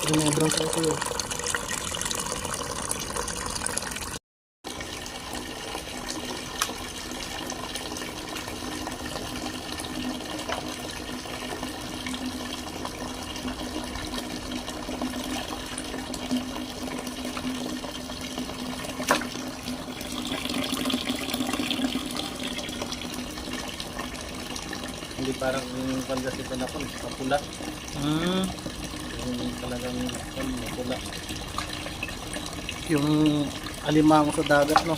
Ginebra ko sa'yo. Hindi parang yung pagkasipan ako, kapula. Yung talagang mapula. Yung alimango sa dagat, no?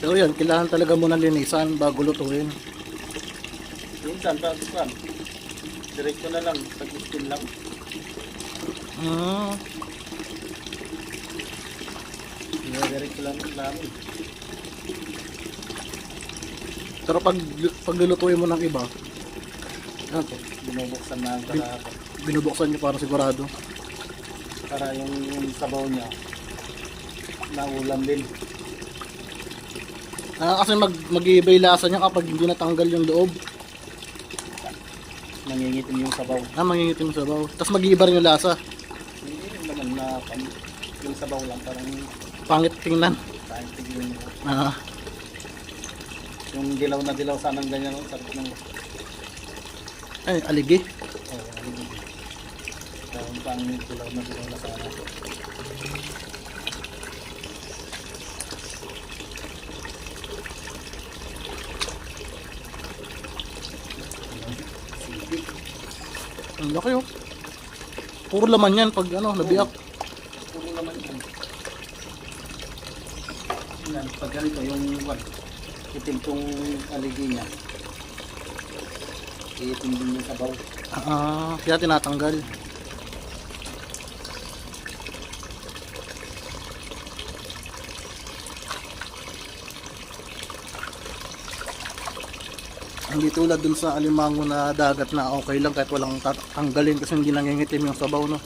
Pero yan, kailangan talaga muna linisan bago lutuin. Minsan, pag diretso na lang, pag-spin lang. Diretso lang namin. Pero pag lulutuin mo ng iba, ano to? Binubuksan na ang kalahati. Binubuksan nyo para sigurado. Para yung sabaw niya, naulam din. Kasi mag-iiba yung lasa niya kapag hindi natanggal yung loob. Nangingitim yung sabaw. Mangingitim yung sabaw. Tapos mag-iiba rin yung lasa. Hindi rin naman na yung sabaw lang, parang Pangit tingnan. kahit tignan mo. Ah, Yung dilaw na dilaw sanang ganyan, no? Sarap ng ay, aligi. parang pang dilaw na sana. Ang laki oh. Puro laman yan pag ano, nabiyak. Puro naman yan. Yan, pag ganito yung itim tong aligi niya. Itim din yung sabaw. Kaya tinatanggal. Hindi tulad dun sa alimango na dagat na okay lang kahit walang tanggalin kasi hindi nangingitim yung sabaw, no?